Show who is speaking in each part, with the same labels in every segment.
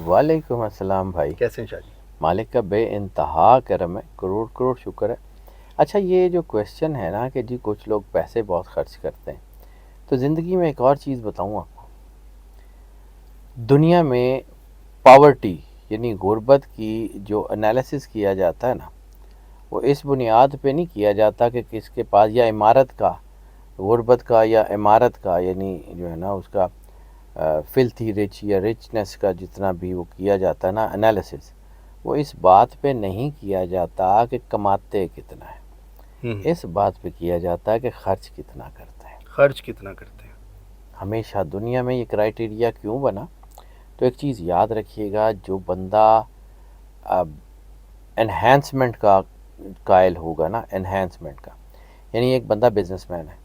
Speaker 1: वालेकुम अस्सलाम भाई।
Speaker 2: कैसे हैं शाह जी?
Speaker 1: मालिक का बेइंतहा करम है, करोड़ करोड़ शुक्र है। अच्छा, ये जो क्वेश्चन है ना कि जी कुछ लोग पैसे बहुत खर्च करते हैं, तो ज़िंदगी में एक और चीज़ बताऊँ आपको। दुनिया में पॉवर्टी यानी गुर्बत की जो एनालिसिस किया जाता है ना, वो इस बुनियाद पे नहीं किया जाता कि किसके पास, या इमारत का, गुर्बत का या इमारत का, यानी जो है ना उसका फिल्थी रिच या रिचनेस का जितना भी वो किया जाता है ना एनालिसिस, वो इस बात पे नहीं किया जाता कि कमाते कितना है। इस बात पे किया जाता है कि खर्च कितना करते हैं।
Speaker 2: खर्च कितना करते हैं?
Speaker 1: हमेशा दुनिया में ये क्राइटेरिया क्यों बना? तो एक चीज़ याद रखिएगा, जो बंदा एनहेंसमेंट का कायल होगा ना, एनहेंसमेंट का, यानी एक बंदा बिजनेसमैन है,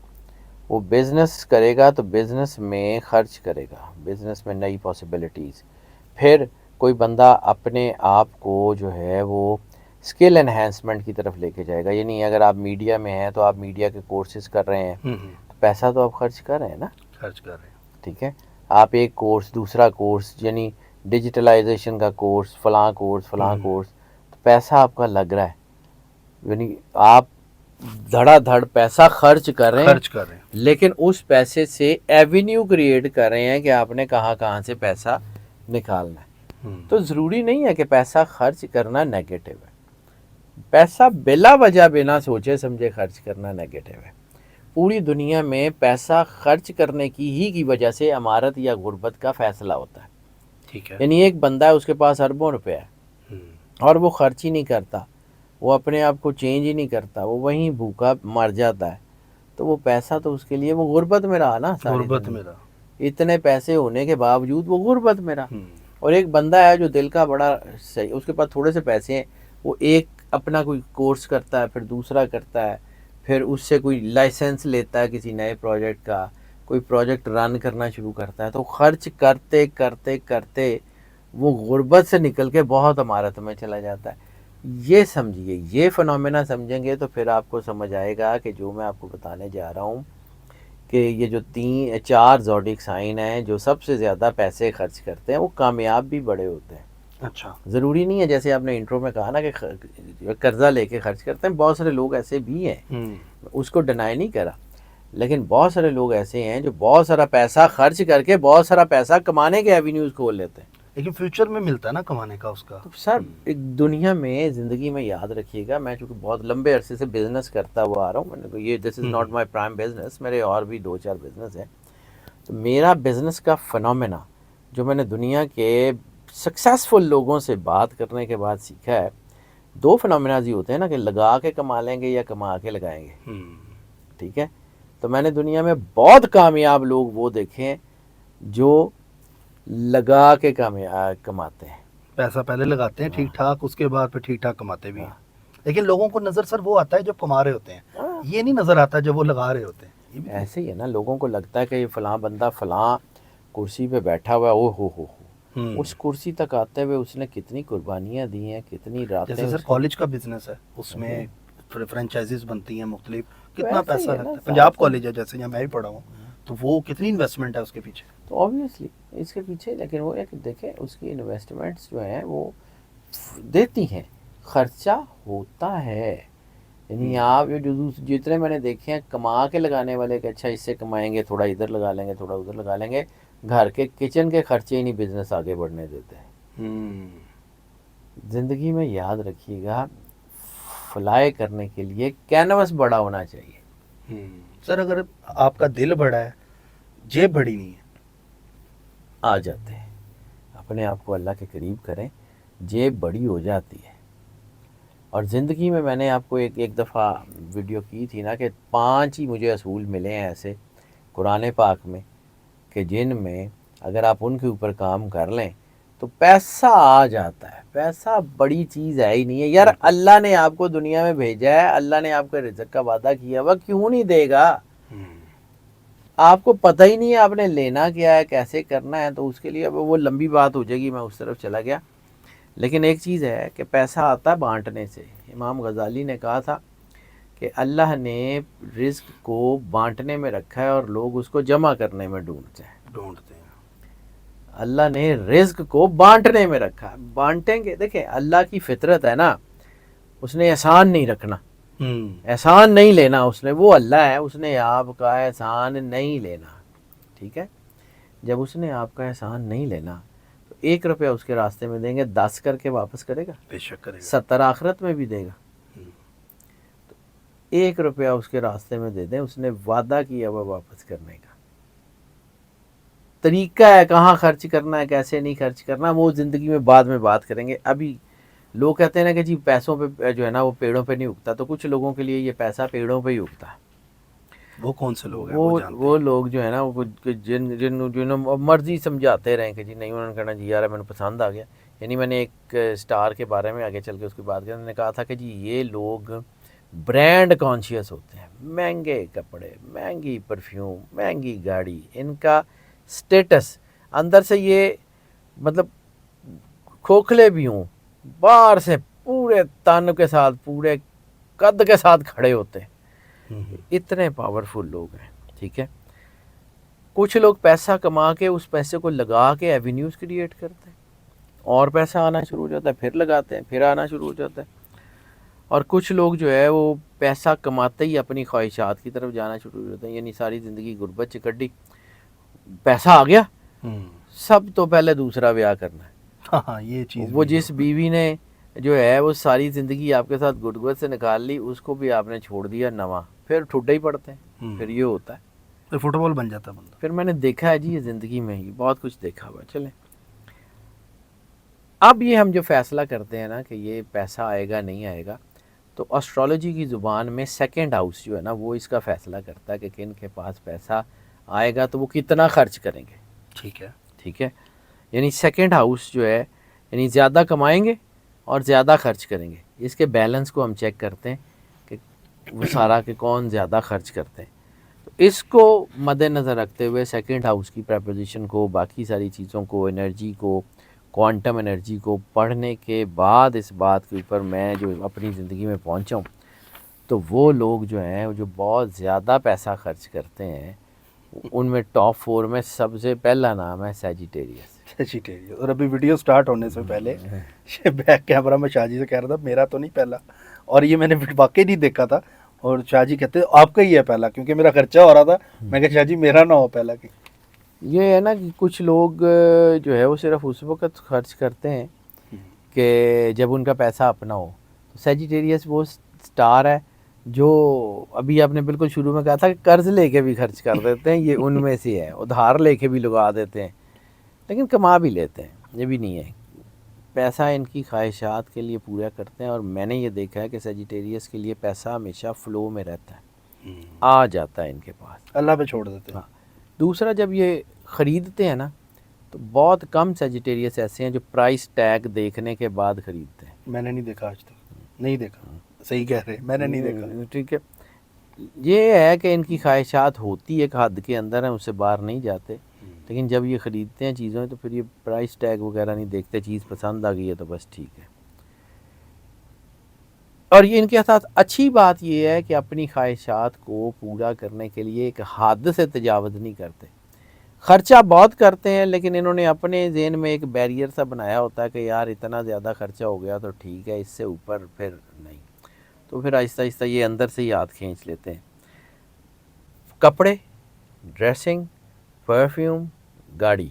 Speaker 1: वो बिज़नेस करेगा तो बिज़नेस में खर्च करेगा, बिज़नेस में नई पॉसिबिलिटीज़। फिर कोई बंदा अपने आप को जो है वो स्किल एनहेंसमेंट की तरफ लेके जाएगा, यानी अगर आप मीडिया में हैं तो आप मीडिया के कोर्सेज कर रहे हैं, तो पैसा तो आप खर्च कर रहे हैं ना,
Speaker 2: खर्च कर रहे हैं।
Speaker 1: ठीक है। आप एक कोर्स, दूसरा कोर्स, यानी डिजिटलाइजेशन का कोर्स, फलां कोर्स, तो पैसा आपका लग रहा है, यानी आप धड़ाधड़ पैसा खर्च कर रहे हैं,
Speaker 2: खर्च कर रहे हैं।
Speaker 1: लेकिन उस पैसे से एवेन्यू क्रिएट कर रहे हैं कि आपने कहाँ कहाँ से पैसा निकालना है। तो ज़रूरी नहीं है कि पैसा खर्च करना नेगेटिव है। पैसा बिला वजह बिना सोचे समझे खर्च करना नेगेटिव है। पूरी दुनिया में पैसा खर्च करने की वजह से अमारत या गुर्बत का फैसला होता है।
Speaker 2: ठीक है।
Speaker 1: यानी एक बंदा है, उसके पास अरबों रुपए है और वो खर्च ही नहीं करता, वो अपने आप को चेंज ही नहीं करता, वो वहीं भूखा मर जाता है, तो वो पैसा तो उसके लिए, वो गुर्बत में रहा ना सारी
Speaker 2: गुर्बत
Speaker 1: ज़िंदगी।
Speaker 2: में रहा।
Speaker 1: इतने पैसे होने के बावजूद वो गुर्बत में रहा। और एक बंदा है जो दिल का बड़ा सही, उसके पास थोड़े से पैसे हैं, वो एक अपना कोई कोर्स करता है, फिर दूसरा करता है, फिर उससे कोई लाइसेंस लेता है किसी नए प्रोजेक्ट का, कोई प्रोजेक्ट रन करना शुरू करता है, तो खर्च करते करते करते वो गुर्बत से निकल के बहुत इमारत में चला जाता है। ये समझिए, ये फिनोमेना समझेंगे तो फिर आपको समझ आएगा कि जो मैं आपको बताने जा रहा हूँ कि ये जो 3 4 ज़ोडिक साइन हैं जो सबसे ज़्यादा पैसे खर्च करते हैं, वो कामयाब भी बड़े होते हैं।
Speaker 2: अच्छा।
Speaker 1: ज़रूरी नहीं है, जैसे आपने इंट्रो में कहा ना कि कर्जा लेके खर्च करते हैं, बहुत सारे लोग ऐसे भी हैं, उसको डिनाई नहीं करा, लेकिन बहुत सारे लोग ऐसे हैं जो बहुत सारा पैसा खर्च करके बहुत सारा पैसा कमाने के एवेन्यूज़ खोल लेते हैं।
Speaker 2: लेकिन फ्यूचर में मिलता है ना कमाने का उसका।
Speaker 1: तो सर, एक दुनिया में, ज़िंदगी में याद रखिएगा, मैं चूँकि बहुत लंबे अरसे से बिज़नेस करता हुआ आ रहा हूँ, मैंने तो ये this is not my prime business, मेरे और भी 2 4 बिज़नेस हैं। तो मेरा बिज़नेस का फिनोमेना जो मैंने दुनिया के सक्सेसफुल लोगों से बात करने के बाद सीखा है, 2 फिनोमेनाज ही होते हैं ना, कि लगा के कमा लेंगे या कमा के लगाएंगे, ठीक है। तो मैंने दुनिया में बहुत कामयाब लोग वो देखे हैं जो लगा के कमाते हैं।
Speaker 2: पैसा पहले लगाते हैं ठीक
Speaker 1: हाँ
Speaker 2: ठाक, उसके बाद फिर ठीक ठाक कमाते भी हैं।
Speaker 1: हाँ
Speaker 2: लेकिन लोगों को नज़र सर वो आता है जब कमा रहे होते हैं,
Speaker 1: हाँ।
Speaker 2: ये नहीं नज़र आता जब वो लगा रहे होते हैं। ये भी
Speaker 1: ऐसे ही है ना, लोगों को लगता है कि ये फलां बंदा फलां कुर्सी पे बैठा हुआ है, ओ हो, उस कुर्सी तक आते हुए उसने कितनी कुर्बानियाँ दी हैं, कितनी रातें
Speaker 2: जैसे सर
Speaker 1: उसकी।
Speaker 2: कॉलेज का बिजनेस है, उसमें फ्रेंचाइजीज बनती हैं मुख्तलिफ,
Speaker 1: तो
Speaker 2: कितना
Speaker 1: ऐसे ही
Speaker 2: पैसा
Speaker 1: है ना
Speaker 2: लगता है। पंजाब
Speaker 1: साथ में।
Speaker 2: कॉलेज है जैसे, यहाँ मैं भी पढ़ा हूँ, तो वो कितनी इन्वेस्टमेंट है उसके पीछे।
Speaker 1: तो ऑब्वियसली इसके पीछे, लेकिन वो है कि देखें उसकी इन्वेस्टमेंट्स जो हैं वो देती हैं, खर्चा होता है। यानी आप ये जो जितने मैंने देखे हैं कमा के लगाने वाले, कि अच्छा इससे कमाएंगे, थोड़ा इधर लगा लेंगे, थोड़ा उधर लगा लेंगे, घर के किचन के खर्चे ही नहीं बिजनेस आगे बढ़ने देते हैं। ज़िंदगी में याद रखिएगा, फ्लाई करने के लिए कैनवस बड़ा होना चाहिए।
Speaker 2: सर अगर आपका दिल बड़ा है, जेब बड़ी नहीं है,
Speaker 1: आ जाते हैं, अपने आप को अल्लाह के करीब करें, जेब बड़ी हो जाती है। और ज़िंदगी में मैंने आपको एक दफ़ा वीडियो की थी ना कि 5 ही मुझे असूल मिले हैं ऐसे कुरान पाक में, कि जिनमें अगर आप उनके ऊपर काम कर लें तो पैसा आ जाता है। पैसा बड़ी चीज़ है ही नहीं है यार, अल्लाह ने आपको दुनिया में भेजा है, अल्लाह ने आपके रिज़्क़ का वादा किया हुआ, क्यों नहीं देगा? आपको पता ही नहीं है आपने लेना क्या है, कैसे करना है, तो उसके लिए अब वो लंबी बात हो जाएगी, मैं उस तरफ चला गया। लेकिन एक चीज़ है कि पैसा आता है बांटने से। इमाम गज़ाली ने कहा था कि अल्लाह ने रिज़्क़ को बांटने में रखा है और लोग उसको जमा करने में ढूंढते हैं। अल्लाह ने रिज्क को बांटने में रखा है। बांटेंगे, देखें अल्लाह की फितरत है ना, उसने एहसान नहीं रखना, एहसान नहीं लेना उसने, वो अल्लाह है, उसने आपका एहसान नहीं लेना। ठीक है, जब उसने आपका एहसान नहीं लेना तो 1 रुपया उसके रास्ते में देंगे, 10 करके वापस करेगा,
Speaker 2: बेशक करेगा।
Speaker 1: 70 आखिरत में भी देगा। तो 1 रुपया उसके रास्ते में दे दें, उसने वादा किया हुआ वापस करने का। तरीका है कहाँ खर्च करना है, कैसे नहीं खर्च करना, वो ज़िंदगी में बाद में बात करेंगे। अभी लोग कहते हैं ना कि जी पैसों पे जो है ना वो पेड़ों पे नहीं उगता, तो कुछ लोगों के लिए ये पैसा पेड़ों पे ही उगता है।
Speaker 2: वो कौन से लोग हैं,
Speaker 1: वो
Speaker 2: जानते
Speaker 1: वो
Speaker 2: हैं?
Speaker 1: लोग जो है ना वो जिन जिन जिन्होंने मर्जी समझाते रहें कि जी नहीं, उन्होंने कहना जी यार मैंने पसंद आ गया। यानी मैंने एक स्टार के बारे में आगे चल के उसकी बात की, उन्होंने कहा था कि जी ये लोग ब्रांड कॉन्शियस होते हैं, महंगे कपड़े, महंगी परफ्यूम, महंगी गाड़ी, इनका स्टेटस अंदर से ये मतलब खोखले भी हों, बाहर से पूरे तन के साथ, पूरे कद के साथ खड़े होते हैं, इतने पावरफुल लोग हैं। ठीक है, कुछ लोग पैसा कमा के उस पैसे को लगा के एवेन्यूज़ क्रिएट करते हैं, और पैसा आना शुरू हो जाता है, फिर लगाते हैं, फिर आना शुरू हो जाता है। और कुछ लोग जो है वो पैसा कमाते ही अपनी ख्वाहिशात की तरफ जाना शुरू हो जाते हैं, यानी सारी ज़िंदगी गुर्बत च कड्डी, पैसा आ गया सब तो पहले दूसरा ब्याह करना है।
Speaker 2: हाँ, ये चीज़
Speaker 1: वो
Speaker 2: भी
Speaker 1: जिस बीवी ने जो है वो सारी ज़िंदगी आपके साथ गुर्बत से निकाल ली, उसको भी आपने छोड़ दिया नवा, फिर ठुड्डे ही पड़ते हैं, फिर ये होता है,
Speaker 2: तो फुटबॉल बन जाता है बंदा।
Speaker 1: फिर मैंने देखा है जी ये ज़िंदगी में ही बहुत कुछ देखा हुआ है। चलें, अब ये हम जो फैसला करते हैं ना कि ये पैसा आएगा नहीं आएगा, तो एस्ट्रोलॉजी की ज़ुबान में सेकंड हाउस जो है ना वो इसका फ़ैसला करता है कि किन के पास पैसा आएगा तो वो कितना खर्च करेंगे।
Speaker 2: ठीक है।
Speaker 1: ठीक है, यानी सेकंड हाउस जो है यानी ज़्यादा कमाएंगे और ज़्यादा खर्च करेंगे, इसके बैलेंस को हम चेक करते हैं कि वो सारा के कौन ज़्यादा खर्च करते हैं। तो इसको मद्देनज़र रखते हुए सेकंड हाउस की प्रपोजिशन को, बाकी सारी चीज़ों को, एनर्जी को, क्वांटम एनर्जी को पढ़ने के बाद इस बात के ऊपर मैं जो अपनी ज़िंदगी में पहुंचा हूं, तो वो लोग जो हैं जो बहुत ज़्यादा पैसा खर्च करते हैं, उनमें टॉप 4 में सबसे पहला नाम है सैजिटेरियस।
Speaker 2: सैजिटेरियस। और अभी वीडियो स्टार्ट होने से पहले बैक कैमरा में शाहजी से कह रहा था मेरा तो नहीं पहला, और ये मैंने वाकई नहीं देखा था, और शाहजी कहते आपका ही है पहला, क्योंकि मेरा खर्चा हो रहा था। मैं कहा शाहजी मेरा ना हो पहला। कि
Speaker 1: ये है ना कि कुछ लोग जो है वो सिर्फ उस वक्त खर्च करते हैं कि जब उनका पैसा अपना हो। तो सैजिटेरियस वो स्टार है जो अभी आपने बिल्कुल शुरू में कहा था कि कर्ज लेके भी खर्च कर देते हैं, ये उनमें से है, उधार लेके भी लगा देते हैं, लेकिन कमा भी लेते हैं, ये भी नहीं है। पैसा इनकी ख्वाहिशात के लिए पूरा करते हैं, और मैंने ये देखा है कि सैजिटेरियस के लिए पैसा हमेशा फ़्लो में रहता है, आ जाता है इनके पास,
Speaker 2: अल्लाह पे छोड़ देते हैं।
Speaker 1: हाँ। दूसरा, जब ये ख़रीदते हैं ना तो बहुत कम सैजिटेरियस ऐसे हैं जो प्राइस टैग देखने के बाद ख़रीदते हैं।
Speaker 2: मैंने नहीं देखा आज तक, नहीं देखा। सही कह रहे, मैंने नहीं देखा।
Speaker 1: ठीक है, ये है कि इनकी ख्वाहिशात होती है एक हद के अंदर हैं, उससे बाहर नहीं जाते, लेकिन जब ये ख़रीदते हैं चीज़ों तो फिर ये प्राइस टैग वगैरह नहीं देखते, चीज़ पसंद आ गई है तो बस ठीक है। और ये इनके साथ अच्छी बात ये है कि अपनी ख्वाहिशात को पूरा करने के लिए एक हद से तजावज़ नहीं करते, ख़र्चा बहुत करते हैं, लेकिन इन्होंने अपने ज़हन में एक बैरियर सा बनाया होता है कि यार इतना ज़्यादा ख़र्चा हो गया तो ठीक है, इससे ऊपर फिर नहीं, तो फिर आहिस्ता आहिस्ता ये अंदर से ही हाथ खींच लेते हैं। कपड़े, ड्रेसिंग, परफ्यूम, गाड़ी,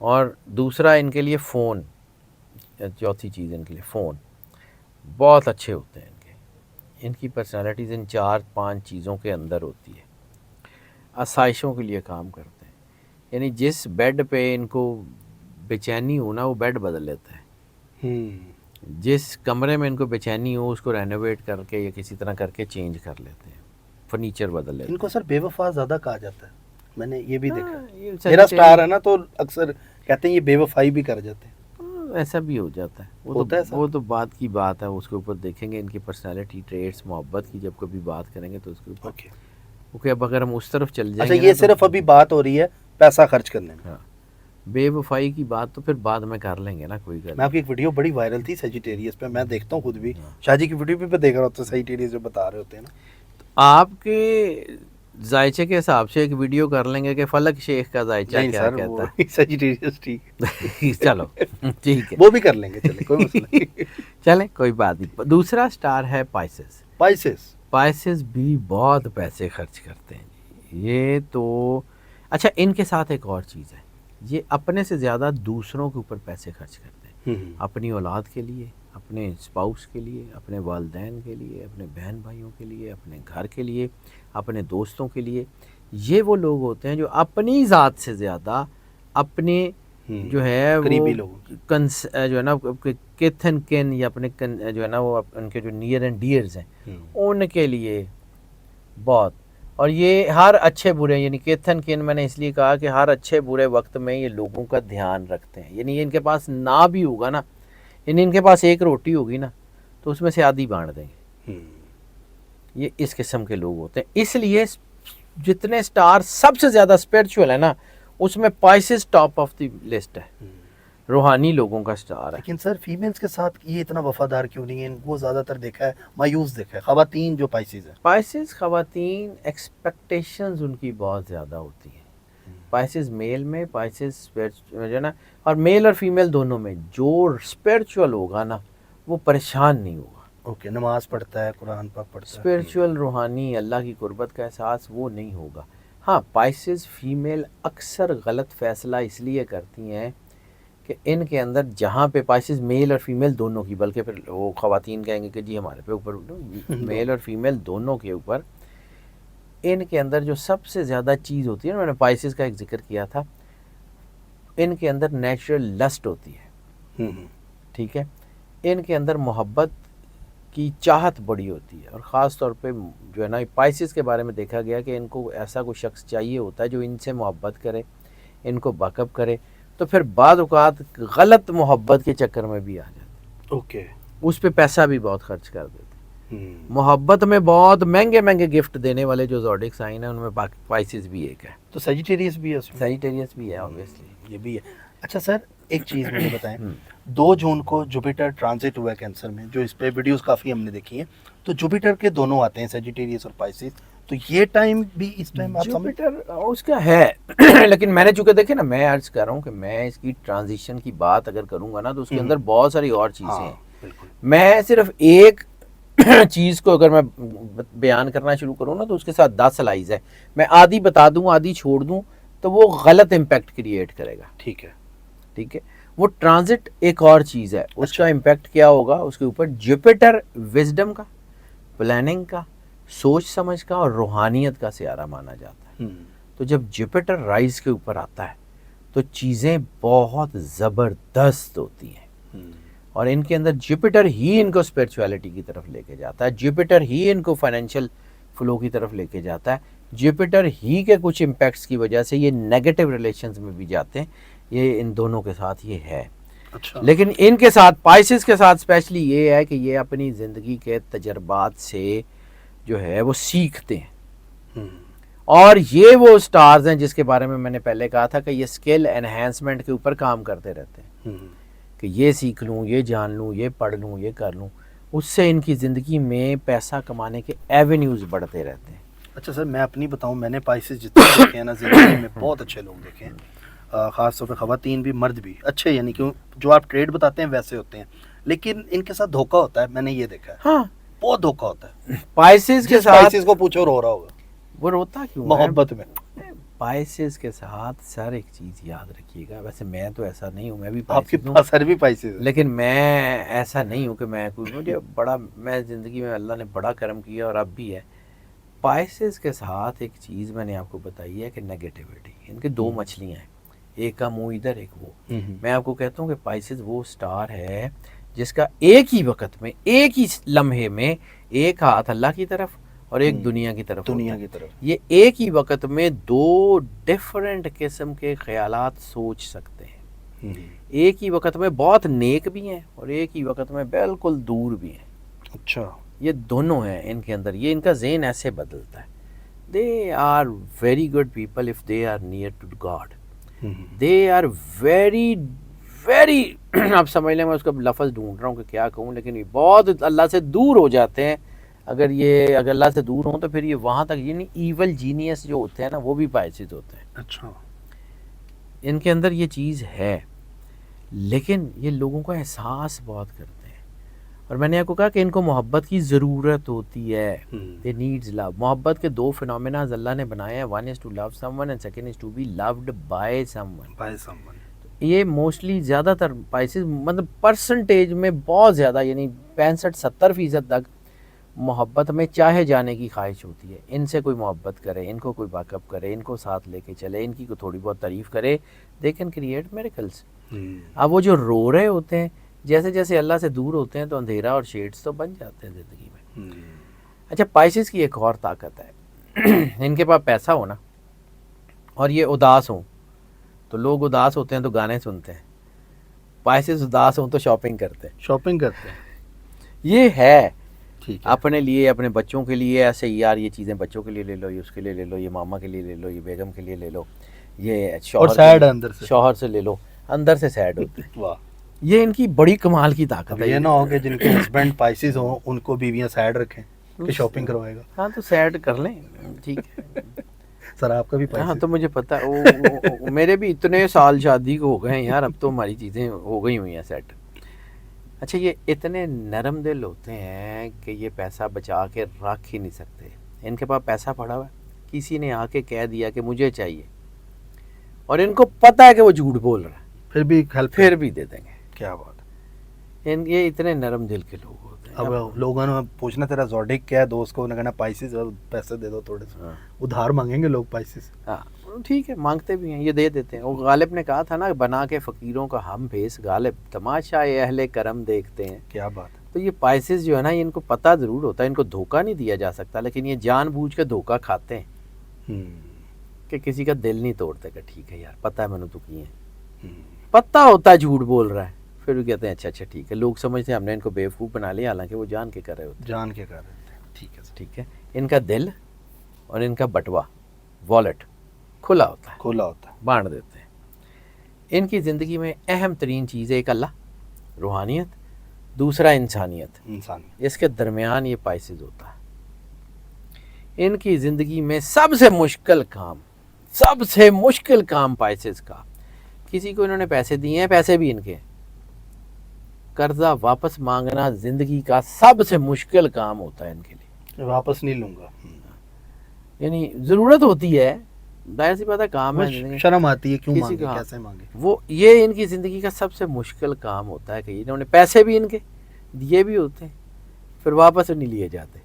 Speaker 1: और दूसरा इनके लिए फ़ोन, चौथी चीज़ इनके लिए फ़ोन बहुत अच्छे होते हैं। इनकी पर्सनालिटीज़ इन 4-5 चीज़ों के अंदर होती है। आसाइशों के लिए काम करते हैं, यानी जिस बेड पे इनको बेचैनी हो ना वो बेड बदल लेता है, जिस कमरे में इनको बेचैनी हो उसको रेनोवेट करके या किसी तरह करके चेंज कर लेते हैं, फर्नीचर बदल लेते हैं।
Speaker 2: इनको सर बेवफा ज़्यादा कहा जाता है, मैंने ये भी देखा।
Speaker 1: ये
Speaker 2: मेरा स्टार है ना, तो अक्सर कहते हैं ये बेवफाई भी कर जाते हैं।
Speaker 1: ऐसा भी हो जाता है, वो तो बात की बात है, उसके ऊपर देखेंगे इनकी पर्सनालिटी ट्रेट्स, मोहब्बत की जब कभी बात करेंगे तो उसके ऊपर। ओके, अब अगर हम उस तरफ चल जाएंगे।
Speaker 2: अच्छा, ये सिर्फ अभी बात हो रही है पैसा खर्च करने में।
Speaker 1: हाँ, बेवफाई की बात तो फिर बाद में कर लेंगे ना, कोई
Speaker 2: मैं आपकी एक वीडियो बड़ी वायरल थी सैजिटेरियस पे, मैं देखता हूँ खुद भी, शाहजी की वीडियो पे देख रहा होता है, सैजिटेरियस जो बता रहे होते हैं ना।
Speaker 1: तो आपके जायचे के हिसाब से एक वीडियो कर लेंगे कि फलक शेख का जायचा
Speaker 2: नहीं
Speaker 1: क्या
Speaker 2: सर,
Speaker 1: कहता
Speaker 2: वो सजिटेरियस ठीक है,
Speaker 1: है। चलो ठीक है,
Speaker 2: वो भी कर लेंगे, चले कोई मसला नहीं।
Speaker 1: चलें कोई बात नहीं। दूसरा स्टार है पाइसेस।
Speaker 2: पाइसेस,
Speaker 1: पाइसेस भी बहुत पैसे खर्च करते हैं जी। ये तो अच्छा, इनके साथ एक और चीज़ है, ये अपने से ज़्यादा दूसरों के ऊपर पैसे खर्च करते हैं। अपनी औलाद के लिए, अपने स्पाउस के लिए, अपने वालदैन के लिए, अपने बहन भाइयों के लिए, अपने घर के लिए, अपने दोस्तों के लिए। ये वो लोग होते हैं जो अपनी ज़ात से ज़्यादा अपने जो है
Speaker 2: करीबी
Speaker 1: वो
Speaker 2: लोगों
Speaker 1: जो है ना किथ एंड किन या अपने जो है ना वो उनके जो नियर एंड डियर्स हैं उनके लिए बहुत। और ये हर अच्छे बुरे, यानी किथ एंड किन मैंने इसलिए कहा कि हर अच्छे बुरे वक्त में ये लोगों का ध्यान रखते हैं। यानी इनके पास ना भी होगा ना, यानी इनके पास एक रोटी होगी ना तो उसमें से आधी बांट देंगे। ये इस किस्म के लोग होते हैं। इसलिए जितने स्टार सबसे ज़्यादा स्पिरिचुअल है ना, उसमें Pisces top of the list है, रूहानी लोगों का स्टार है।
Speaker 2: लेकिन सर फीमेल्स के साथ ये इतना वफादार क्यों नहीं है? इनको ज़्यादातर देखा है मायूस देखा है, ख़वातीन जो पाइसेस है।
Speaker 1: पाइसेस ख़वातीन एक्सपेक्टेशंस उनकी बहुत ज़्यादा होती हैं। पाइसेस मेल में, पाइसेस जो है ना, और मेल और फीमेल दोनों में जो स्पिरिचुअल होगा ना वो परेशान नहीं होगा।
Speaker 2: ओके, नमाज पढ़ता है, कुरान पाक पढ़ता है,
Speaker 1: स्पिरिचुअल रूहानी अल्लाह की कुर्बत का एहसास वो नहीं होगा। हाँ, पाइसेस फीमेल अक्सर गलत फ़ैसला इसलिए करती हैं कि इनके अंदर जहाँ पे पाइसेस मेल और फीमेल दोनों की, बल्कि फिर वो ख़वातीन कहेंगे कि जी हमारे पे ऊपर मेल और फीमेल दोनों के ऊपर, इनके अंदर जो सबसे ज़्यादा चीज़ होती है ना, मैंने पाइसेस का एक जिक्र किया था, इनके अंदर नेचुरल लस्ट होती है। ठीक है, इनके अंदर मोहब्बत की चाहत बड़ी होती है। और ख़ास तौर पे जो है ना पाइसेस के बारे में देखा गया कि इनको ऐसा कोई शख्स चाहिए होता है जो इनसे मोहब्बत करे, इनको बैकअप करे। तो फिर बाद औक़ात गलत मोहब्बत के चक्कर में भी आ जाते,
Speaker 2: ओके,
Speaker 1: उस पे पैसा भी बहुत खर्च कर देते। मोहब्बत में बहुत महंगे महंगे गिफ्ट देने वाले जो ज़ोडिक साइन है उनमें पाइसेस भी एक है।
Speaker 2: तो सजिटेरियस भी है उसमें?
Speaker 1: सजिटेरियस भी है ऑब्वियसली,
Speaker 2: ये भी है। अच्छा सर, एक चीज़ मुझे बताएं, 2 जून को जुपिटर ट्रांजिट हुआ है कैंसर में, जो इस पे वीडियोस काफ़ी हमने देखी हैं। तो जुपिटर के दोनों आते हैं, सजिटेरियस और पाइसेस। तो ये टाइम भी इस टाइम आप समझ,
Speaker 1: जुपिटर उसका है लेकिन मैंने चूंकि देखे ना, मैं अर्ज कर रहा हूँ कि मैं इसकी ट्रांजिशन की बात अगर करूँगा ना तो उसके अंदर बहुत सारी और चीज़ें हैं।
Speaker 2: बिल्कुल।
Speaker 1: मैं सिर्फ एक चीज़ को अगर मैं बयान करना शुरू करूँ ना तो उसके साथ 10 लाइज है। मैं आधी बता दूँ आधी छोड़ दूँ तो वो गलत इम्पैक्ट क्रिएट करेगा।
Speaker 2: ठीक है,
Speaker 1: ठीक है, वो ट्रांजिट एक और चीज़ है, उसका इम्पैक्ट क्या होगा उसके ऊपर। जुपिटर विजडम का, प्लानिंग का, सोच समझ का और रूहानियत का सियारा माना जाता है। तो जब जुपिटर राइज के ऊपर आता है तो चीज़ें बहुत ज़बरदस्त होती हैं। और इनके अंदर जुपिटर ही इनको स्पिरिचुअलिटी की तरफ लेके जाता है, जुपिटर ही इनको फाइनेंशियल फ्लो की तरफ लेके जाता है, जुपिटर ही के कुछ इम्पैक्ट्स की वजह से ये नेगेटिव रिलेशंस में भी जाते हैं। ये इन दोनों के साथ ये है।
Speaker 2: अच्छा।
Speaker 1: लेकिन इनके साथ पाइसेस के साथ स्पेशली ये है कि ये अपनी ज़िंदगी के तजर्बात से जो है वो सीखते हैं। और ये वो स्टार्स हैं जिसके बारे में मैंने पहले कहा था कि ये स्किल एनहेंसमेंट के ऊपर काम करते रहते हैं कि ये सीख लूँ, ये जान लूँ, ये पढ़ लूँ, ये कर लूँ। उससे इनकी ज़िंदगी में पैसा कमाने के एवेन्यूज़ बढ़ते रहते हैं।
Speaker 2: अच्छा सर, मैं अपनी बताऊं, मैंने पाइसेस जितने देखे हैं ना ज़िंदगी में, बहुत अच्छे लोग देखे हैं। ख़ास तौर पे ख़वातीन भी मर्द भी अच्छे, यानी कि जो आप ट्रेड बताते हैं वैसे होते हैं। लेकिन इनके साथ धोखा होता है, मैंने ये देखा है।
Speaker 1: हाँ,
Speaker 2: बहुत धोखा होता है।
Speaker 1: पाइसेस के साथ
Speaker 2: पाइसेस को पूछो रो रहा होगा
Speaker 1: वो रोता क्यों
Speaker 2: मोहब्बत में।
Speaker 1: पाइसेस के साथ सर एक चीज़ याद रखिएगा, वैसे मैं तो ऐसा नहीं हूँ, मैं भी
Speaker 2: आपके
Speaker 1: पाइसेस हूँ,
Speaker 2: पास सर भी पाइसेस है।
Speaker 1: लेकिन मैं ऐसा नहीं हूँ कि मैं कोई, मुझे बड़ा, मैं ज़िंदगी में अल्लाह ने बड़ा करम किया और अब भी है। पाइसेस के साथ एक चीज़ मैंने आपको बताई है कि नेगेटिविटी, इनके 2 मछलियाँ हैं, एक का मुंह इधर एक वो। मैं आपको कहता हूँ कि पाइसेस वो स्टार है जिसका एक ही वक्त में, एक ही लम्हे में एक हाथ अल्लाह की तरफ और एक दुनिया की तरफ,
Speaker 2: दुनिया की तरफ।
Speaker 1: ये एक ही वक्त में 2 डिफरेंट किस्म के ख्यालात सोच सकते हैं। एक ही वक्त में बहुत नेक भी हैं और एक ही वक्त में बिल्कुल दूर भी हैं।
Speaker 2: अच्छा,
Speaker 1: ये दोनों हैं इनके अंदर, ये इनका ज़हन ऐसे बदलता है। They are very good people if they are near to God, they are very very आप समझ लें, मैं उसका लफ्ज़ ढूंढ रहा हूँ कि क्या कहूँ, लेकिन ये बहुत अल्लाह से दूर हो जाते हैं अगर अल्लाह से दूर हों तो फिर ये वहाँ तक, यानी ईवल जीनियस जो होते हैं ना वो भी पाइसेस होते हैं।
Speaker 2: अच्छा।
Speaker 1: इनके अंदर ये चीज़ है, लेकिन ये लोगों को एहसास बहुत करते हैं। और मैंने आपको कहा कि इनको मोहब्बत की ज़रूरत होती है, दे नीड्स लव। मोहब्बत के दो फिनोमेना अल्लाह ने बनाए हैं, one is to love someone and second is to be loved by someone. ये मोस्टली ज़्यादातर पाइसेस, मतलब परसेंटेज में बहुत ज़्यादा, यानी 65-70% तक मोहब्बत में चाहे जाने की ख्वाहिश होती है। इनसे कोई मोहब्बत करे, इनको कोई बैकअप करे, इनको साथ लेके चले, इनकी को थोड़ी बहुत तारीफ़ करे, दे कैन क्रिएट मिरेकल्स। अब वो जो रो रहे होते हैं, जैसे जैसे अल्लाह से दूर होते हैं तो अंधेरा और शेड्स तो बन जाते हैं ज़िंदगी में। अच्छा, पाइसेस की एक और ताकत है इनके पास पैसा हो ना और ये उदास हों, तो लोग उदास होते हैं तो गाने सुनते हैं, पाइसेस उदास हों तो शॉपिंग करते हैं। ये है
Speaker 2: ठीक है।
Speaker 1: अपने लिए, अपने बच्चों के लिए, ऐसे यार ये चीज़ें बच्चों के लिए ले लो, ये उसके लिए ले लो, ये मामा के लिए ले लो, ये बेगम के लिए ले लो, ये
Speaker 2: और सैड अंदर से,
Speaker 1: शौहर से ले लो, अंदर से सैड होते हैं।
Speaker 2: वाह।
Speaker 1: ये इनकी बड़ी कमाल की ताकत है।
Speaker 2: ये ना हो कि जिनके हस्बैंड पाइसेस हो उनको बीवियां सैड रखें कि शॉपिंग करवाएगा।
Speaker 1: हाँ तो सैड कर लें, ठीक है।
Speaker 2: सर आपका भी
Speaker 1: हाँ तो मुझे पता है, मेरे भी इतने साल शादी को हो गए हैं यार, अब तो हमारी चीज़ें हो गई हुई हैं सेट। अच्छा, ये इतने नरम दिल होते हैं कि ये पैसा बचा के रख ही नहीं सकते। इनके पास पैसा पड़ा हुआ है, किसी ने आके कह दिया कि मुझे चाहिए, और इनको पता है कि वो झूठ बोल रहा है, फिर भी दे देंगे।
Speaker 2: क्या बात
Speaker 1: है, ये इतने नरम दिल के लोग होते हैं।
Speaker 2: अब लोगों ने पूछना तेरा ज़ोडिक क्या है, दोस्त को उन्होंने कहना पाइसेस, पैसे दे दो थोड़े से। उधार मांगेंगे लोग पाइसेस।
Speaker 1: हाँ ठीक है, मांगते भी हैं, ये दे देते हैं। वो गालिब ने कहा था ना, बना के फ़कीरों का हम भेस गालिब, तमाशा ये अहले करम देखते हैं।
Speaker 2: क्या बात।
Speaker 1: तो ये पाइसेस जो है ना, इनको पता ज़रूर होता है, इनको धोखा नहीं दिया जा सकता, लेकिन ये जानबूझ के धोखा खाते हैं कि किसी का दिल नहीं तोड़ते कि ठीक है यार, पता है मैंने तो किए हैं, पता होता है झूठ बोल रहा है, फिर भी कहते हैं अच्छा ठीक है। लोग समझते हैं हमने इनको बेवकूफ़ बना लिया, हालांकि वो जान के कर रहे होते हैं। ठीक है। इनका दिल और इनका बटवा, वॉलेट खुला होता है, बांट देते हैं। इनकी ज़िंदगी में अहम तरीन चीज़ है, एक अल्लाह, रूहानियत, दूसरा इंसानियत। इसके दरमियान ये पाइसेस होता है। इनकी ज़िंदगी में सबसे मुश्किल काम पाइसेस का, किसी को इन्होंने पैसे दिए हैं, पैसे भी इनके, कर्जा वापस मांगना ज़िंदगी का सबसे मुश्किल काम होता है इनके लिए।
Speaker 2: वापस नहीं लूँगा,
Speaker 1: यानी ज़रूरत होती है, जाहिर सी बात है, काम है,
Speaker 2: शर्म आती है, क्यों मांगे, कैसे मांगे।
Speaker 1: वो ये इनकी ज़िंदगी का सबसे मुश्किल काम होता है कि इन्होंने पैसे भी इनके दिए भी होते हैं, फिर वापस नहीं लिए जाते।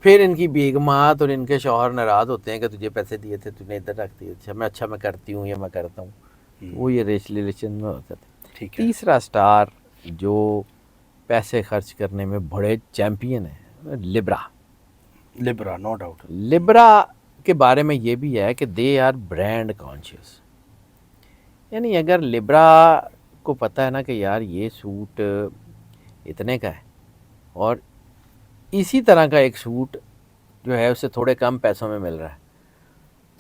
Speaker 1: फिर इनकी बेगमात और इनके शौहर नाराज़ होते हैं कि तुझे पैसे दिए थे, तूने इधर रख दिए, अच्छा मैं करती हूँ या मैं करता हूँ, वो ये रिलेशन में होता है। तीसरा स्टार जो पैसे खर्च करने में बड़े चैम्पियन है, लिब्रा,
Speaker 2: नो डाउट।
Speaker 1: लिब्रा के बारे में ये भी है कि दे आर ब्रांड कॉन्शियस। यानी अगर लिब्रा को पता है ना कि यार ये सूट इतने का है और इसी तरह का एक सूट जो है उससे थोड़े कम पैसों में मिल रहा है,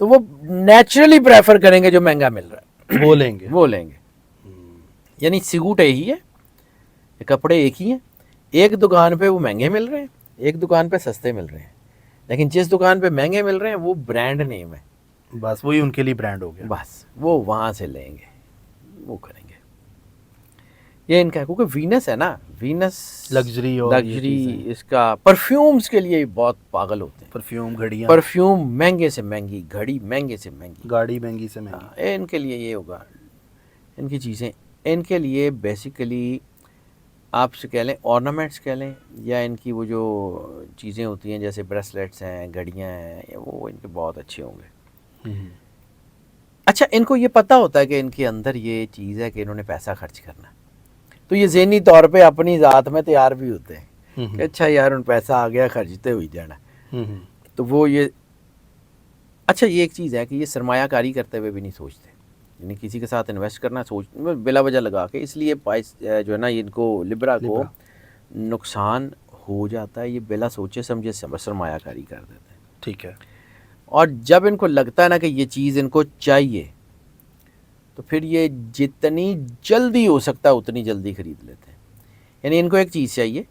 Speaker 1: तो वो नेचुरली प्रेफर करेंगे जो महंगा मिल रहा है, वो लेंगे। यानी सूट एक ही है, कपड़े एक ही हैं, एक दुकान पे वो महंगे मिल रहे हैं, एक दुकान पे सस्ते मिल रहे हैं, लेकिन जिस दुकान पे महंगे मिल रहे हैं वो ब्रांड नेम है,
Speaker 2: बस वही उनके लिए ब्रांड हो गया,
Speaker 1: बस वो वहाँ से लेंगे, वो करेंगे। ये इनका, क्योंकि वीनस है ना, वीनस लग्जरी इसका, परफ्यूम्स के लिए बहुत पागल होते हैं, परफ्यूम महंगे से महंगी, घड़ी महंगे से महंगी,
Speaker 2: गाड़ी महंगी से महंगी,
Speaker 1: इनके लिए ये होगा। इनकी चीज़ें, इनके लिए बेसिकली आपसे कह लें ऑर्नामेंट्स कह लें, या इनकी वो जो चीज़ें होती हैं जैसे ब्रेसलेट्स हैं, घड़ियाँ हैं, वो इनके बहुत अच्छे होंगे। अच्छा, इनको ये पता होता है कि इनके अंदर ये चीज़ है कि इन्होंने पैसा खर्च करना, तो ये ज़हनी तौर पे अपनी ज़ात में तैयार भी होते हैं कि अच्छा यार उन पैसा आ गया, खर्चते हुए जाना। तो वो ये, अच्छा ये एक चीज़ है कि ये सरमायाकारी करते हुए भी नहीं सोचते, यानी किसी के साथ इन्वेस्ट करना सोच बिला वजह लगा के, इसलिए पाइस जो है ना, इनको लिब्रा को नुकसान हो जाता है, ये बिला सोचे समझे सरमायाकारी कर देते हैं।
Speaker 2: ठीक है।
Speaker 1: और जब इनको लगता है ना कि ये चीज़ इनको चाहिए, तो फिर ये जितनी जल्दी हो सकता है उतनी जल्दी ख़रीद लेते हैं। यानी इनको एक चीज़ चाहिए,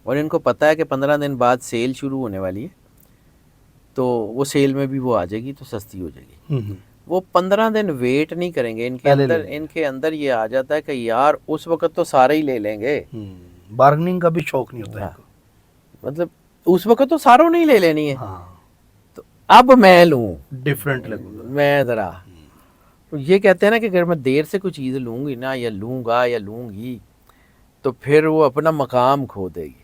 Speaker 1: और इनको पता है कि 15 दिन बाद सेल शुरू होने वाली है, तो वो सेल में भी वो आ जाएगी तो सस्ती हो जाएगी। वो 15 दिन वेट नहीं करेंगे, इनके अंदर ये आ जाता है कि यार उस वक्त तो सारे ही ले लेंगे।
Speaker 2: बार्गेनिंग का भी शौक नहीं होता
Speaker 1: हाँ,
Speaker 2: इनको।
Speaker 1: मतलब उस वक्त तो सारों ने ही ले लेनी है।
Speaker 2: हाँ,
Speaker 1: तो अब मैं लूँ,
Speaker 2: डिफरेंट लगूंगा।
Speaker 1: मैं ज़रा, तो ये कहते हैं ना कि अगर मैं देर से कोई चीज़ लूँगी ना, या लूँगा या लूँगी, तो फिर वो अपना मकाम खो देगी।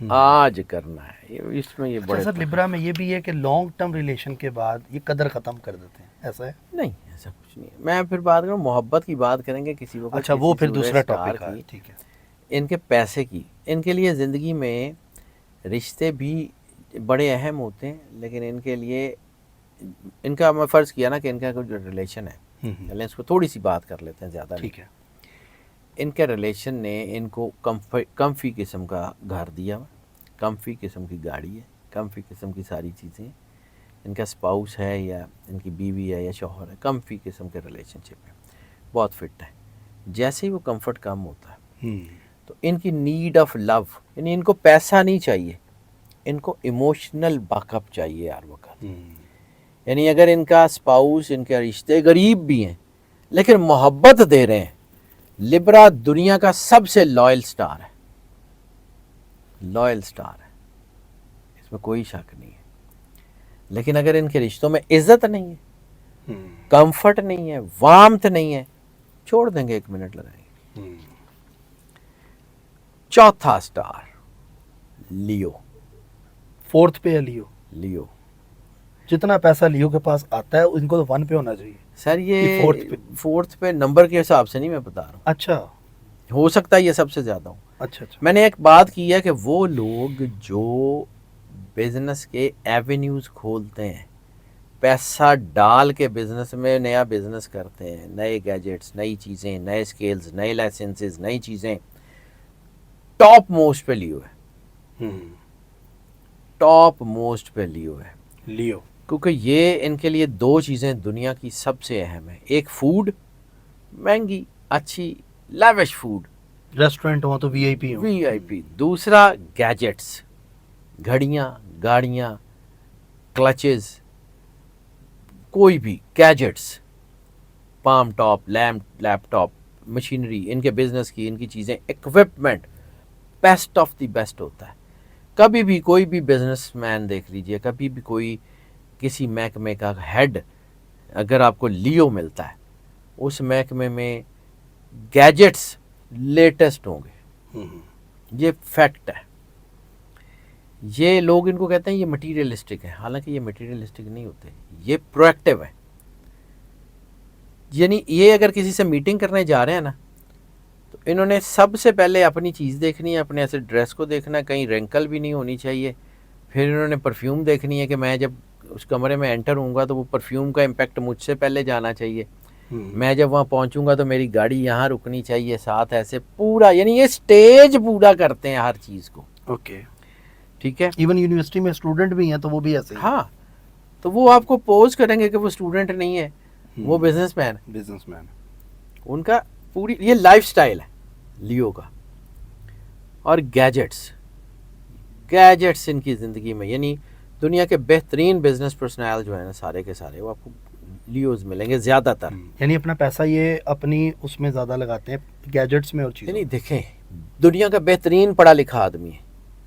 Speaker 1: आज करना है इसमें, ये
Speaker 2: अच्छा
Speaker 1: बड़े
Speaker 2: सर, लिब्रा में ये भी है कि लॉन्ग टर्म रिलेशन के बाद ये कदर ख़त्म कर देते हैं, ऐसा है?
Speaker 1: नहीं, ऐसा कुछ नहीं है। मैं फिर बात करूँ मोहब्बत की, बात करेंगे किसी वक्त,
Speaker 2: अच्छा, वो
Speaker 1: किसी
Speaker 2: फिर
Speaker 1: सूरज
Speaker 2: दूसरा
Speaker 1: स्टार
Speaker 2: टॉपिक है,
Speaker 1: की,
Speaker 2: ठीक है।
Speaker 1: इनके पैसे की। इनके लिए ज़िंदगी में रिश्ते भी बड़े अहम होते हैं, लेकिन इनके लिए, इनका मैं फ़र्ज़ किया ना कि इनका कोई जो रिलेशन है, चलें इसको थोड़ी सी बात कर लेते हैं, ज़्यादा नहीं।
Speaker 2: ठीक है।
Speaker 1: इनके रिलेशन ने इनको कम्फी किस्म का घर दिया, कम्फी किस्म की गाड़ी है, कम्फी किस्म की सारी चीज़ें। इनका स्पाउस है या इनकी बीवी है या शौहर है, कम्फी किस्म के रिलेशनशिप है, बहुत फिट है। जैसे ही वो कंफर्ट कम होता है तो इनकी नीड ऑफ लव, यानी इनको पैसा नहीं चाहिए, इनको इमोशनल बैकअप चाहिए हर वक्त। यानी अगर इनका स्पाउस, इनके रिश्ते गरीब भी हैं लेकिन मोहब्बत दे रहे हैं, लिब्रा दुनिया का सबसे लॉयल स्टार है, लॉयल स्टार है, इसमें कोई शक नहीं है। लेकिन अगर इनके रिश्तों में इज्जत नहीं है, कंफर्ट नहीं है, वार्मथ नहीं है, छोड़ देंगे, 1 मिनट लगाएंगे। चौथा स्टार लियो।
Speaker 2: 4th पे है लियो।
Speaker 1: लियो,
Speaker 2: जितना पैसा लियो के पास आता है इनको तो 1 पे होना चाहिए
Speaker 1: सर ये
Speaker 2: 4th
Speaker 1: पे नंबर के हिसाब से नहीं मैं बता रहा हूँ,
Speaker 2: अच्छा,
Speaker 1: हो सकता है ये सबसे ज़्यादा हो।
Speaker 2: अच्छा।
Speaker 1: मैंने एक बात की है कि वो लोग जो बिजनेस के एवेन्यूज़ खोलते हैं, पैसा डाल के बिजनेस में नया बिजनेस करते हैं, नए गैजेट्स, नई चीज़ें, नए स्केल्स, नए लाइसेंसेस, नई चीज़ें, टॉप मोस्ट पे लियो है, टॉप मोस्ट पे लियो है
Speaker 2: लियो।
Speaker 1: क्योंकि ये इनके लिए 2 चीज़ें दुनिया की सबसे अहम है। एक फूड, महंगी अच्छी लैविश फूड,
Speaker 2: रेस्टोरेंट हो तो वीआईपी हो,
Speaker 1: वीआईपी। दूसरा गैजेट्स, घड़ियाँ, गाड़ियाँ, क्लचेस, कोई भी gadgets, palm top, laptop, machinery, इनके बिजनेस की, इनकी चीज़ें, equipment best of the best होता है। कभी भी कोई भी बिजनेसमैन देख लीजिए, कभी भी कोई किसी महकमे का हेड अगर आपको लियो मिलता है, उस महकमे में गैजेट्स लेटेस्ट होंगे, ये फैक्ट है। ये लोग इनको कहते हैं ये मटीरियलिस्टिक है, हालांकि ये मटीरियलिस्टिक नहीं होते, ये प्रोएक्टिव है। यानी ये अगर किसी से मीटिंग करने जा रहे हैं ना, तो इन्होंने सबसे पहले अपनी चीज़ देखनी है, अपने ऐसे ड्रेस को देखना है, कहीं रेंकल भी नहीं होनी चाहिए। फिर इन्होंने परफ्यूम देखनी है कि मैं जब उस कमरे में एंटर होऊंगा तो वो परफ्यूम का इम्पैक्ट मुझसे पहले जाना चाहिए। मैं जब वहाँ पहुँचूंगा तो मेरी गाड़ी यहाँ रुकनी चाहिए साथ, ऐसे पूरा, यानी ये स्टेज पूरा करते हैं हर चीज़ को।
Speaker 2: ओके,
Speaker 1: ठीक है।
Speaker 2: इवन यूनिवर्सिटी में स्टूडेंट भी हैं तो वो भी ऐसे ही।
Speaker 1: हाँ, तो वो आपको पोज करेंगे कि वो स्टूडेंट नहीं है, वो बिजनेसमैन। उनका पूरी ये लाइफस्टाइल है लियो का। और गैजेट्स इनकी ज़िंदगी में, यानी दुनिया के बेहतरीन बिजनेस पर्सनल जो है ना, सारे के सारे वो आपको लियोज मिलेंगे ज़्यादातर।
Speaker 2: यानी अपना पैसा ये अपनी उसमें ज़्यादा लगाते हैं, गैजेट्स में और चीज़ों
Speaker 1: यानी देखें, दुनिया का बेहतरीन पढ़ा लिखा आदमी है,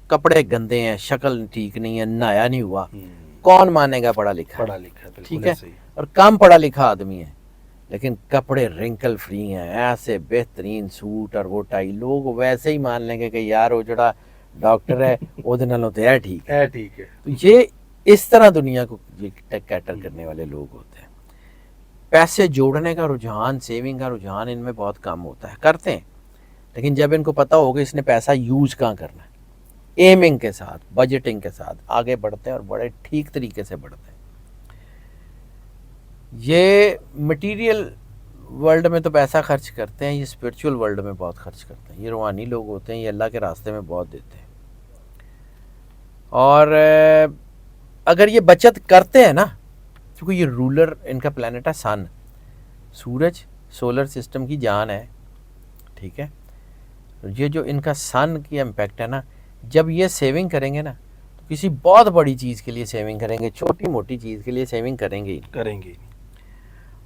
Speaker 1: कपड़े गंदे हैं, शक्ल ठीक नहीं है, नहाया नहीं हुआ, कौन मानेगा पढ़ा लिखा है, ठीक है। और कम पढ़ा लिखा आदमी है लेकिन कपड़े रिंकल फ्री हैं, ऐसे बेहतरीन सूट और वो टाई, लोग वैसे ही मान लेंगे कि यार वो जड़ा डॉक्टर है ਉਹਦੇ ਨਾਲੋਂ तो है ठीक है। तो ये इस तरह दुनिया को ये कैटर करने वाले लोग होते हैं। पैसे जोड़ने का रुझान, सेविंग का रुझान इनमें बहुत कम होता है, करते हैं, लेकिन जब इनको पता होगा इसने पैसा यूज कहाँ करना है, एमिंग के साथ, बजटिंग के साथ आगे बढ़ते हैं और बड़े ठीक तरीके से बढ़ते हैं। ये मटेरियल वर्ल्ड में तो पैसा खर्च करते हैं, ये स्पिरिचुअल वर्ल्ड में बहुत खर्च करते हैं, ये रूहानी लोग होते हैं, ये अल्लाह के रास्ते में बहुत देते हैं। और अगर ये बचत करते हैं ना, क्योंकि ये रूलर इनका प्लैनेट है सन, सूरज सोलर सिस्टम की जान है, ठीक है। तो ये जो इनका सन की इम्पैक्ट है ना, जब ये सेविंग करेंगे ना तो किसी बहुत बड़ी चीज़ के लिए सेविंग करेंगे, छोटी मोटी चीज़ के लिए सेविंग करेंगे ही नहीं।
Speaker 2: करेंगे।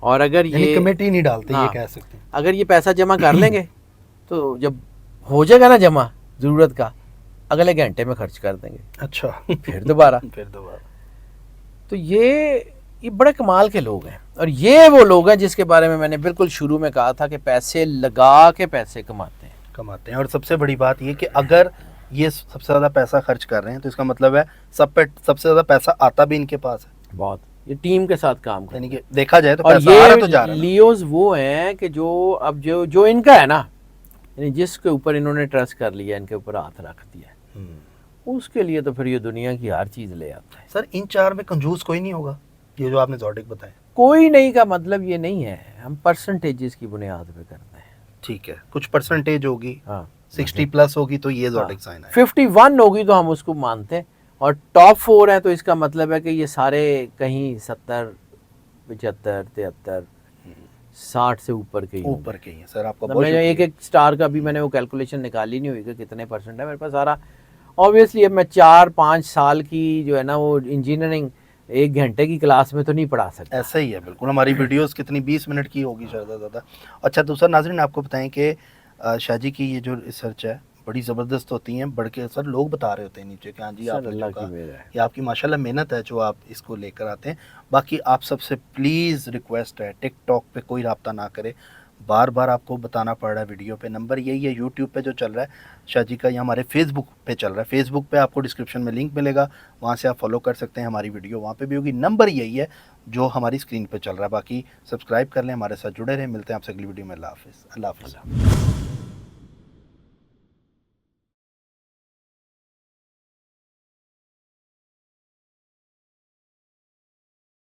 Speaker 1: और अगर
Speaker 2: यानी
Speaker 1: ये
Speaker 2: कमेटी नहीं डालते, ये
Speaker 1: हाँ,
Speaker 2: कह सकते हैं।
Speaker 1: अगर ये पैसा जमा कर लेंगे तो जब हो जाएगा ना जमा ज़रूरत का, अगले घंटे में खर्च कर देंगे,
Speaker 2: अच्छा।
Speaker 1: फिर दोबारा।
Speaker 2: फिर दोबारा।
Speaker 1: तो ये बड़े कमाल के लोग हैं, और ये वो लोग हैं जिसके बारे में मैंने बिल्कुल शुरू में कहा था कि पैसे लगा के पैसे कमाते हैं।
Speaker 2: और सबसे बड़ी बात ये कि अगर ये सबसे ज़्यादा पैसा खर्च कर रहे हैं तो इसका मतलब है सबसे ज़्यादा पैसा आता भी इनके पास है।
Speaker 1: बहुत, ये टीम के साथ काम करते
Speaker 2: यानी
Speaker 1: हैं।
Speaker 2: कि देखा जाए तो
Speaker 1: और
Speaker 2: पैसा आ रहा तो जा
Speaker 1: ये
Speaker 2: रहा है।
Speaker 1: लियोज वो हैं कि जो अब जो इनका है ना, यानी जिसके ऊपर इन्होंने ट्रस्ट कर लिया, इनके ऊपर हाथ रख दिया, उसके लिए तो फिर ये दुनिया की हर चीज़ ले आता है।
Speaker 2: सर इन 4 में कंजूस कोई नहीं होगा, ये जो आपने ज़ोडिक बताया?
Speaker 1: कोई नहीं का मतलब ये नहीं है, हम परसेंटेजेस की बुनियाद पे करते हैं।
Speaker 2: ठीक है, कुछ परसेंटेज होगी,
Speaker 1: हाँ,
Speaker 2: 60+ होगी तो ये ज़ोडिक साइन है।
Speaker 1: 51 होगी तो हम उसको मानते हैं, और टॉप 4 है तो इसका मतलब है कि ये सारे कहीं 70, 75, 73, 60 से ऊपर के ही होंगे।
Speaker 2: ऊपर के ही है। सर आपका
Speaker 1: तो
Speaker 2: बहुत
Speaker 1: मैं एक स्टार का भी मैंने वो कैलकुलेशन निकाली नहीं हुई कि कितने परसेंट है मेरे पास सारा। ऑब्वियसली अब मैं 4-5 साल की जो है ना वो इंजीनियरिंग 1 घंटे की क्लास में तो नहीं पढ़ा सकता।
Speaker 2: ऐसा ही है बिल्कुल। हमारी वीडियोस कितनी 20 मिनट की होगी शायद ज़्यादा। अच्छा दूसरा नाज़रीन आपको बताएं कि शाहजी की ये जो रिसर्च है बड़ी ज़बरदस्त होती हैं, बढ़ के सर लोग बता रहे होते हैं नीचे कि हाँ जी आपने
Speaker 1: अल्लाह
Speaker 2: जो
Speaker 1: की
Speaker 2: कहा
Speaker 1: मेहर है।
Speaker 2: कि आपकी माशाल्लाह मेहनत है जो आप इसको लेकर आते हैं। बाकी आप सबसे प्लीज़ रिक्वेस्ट है, टिकटॉक पे कोई रब्ता ना करे, बार बार आपको बताना पड़ रहा है वीडियो पे। नंबर यही है, यूट्यूब पे जो चल रहा है शाहजी का, या हमारे फेसबुक पे चल रहा है। फेसबुक पे आपको डिस्क्रिप्शन में लिंक मिलेगा, वहाँ से आप फॉलो कर सकते हैं, हमारी वीडियो वहाँ पे भी होगी। नंबर यही है जो हमारी स्क्रीन पे चल रहा है। बाकी सब्सक्राइब कर लें, हमारे साथ जुड़े रहें। मिलते हैं आपसे अगली वीडियो में। अल्लाह हाफ़िज़।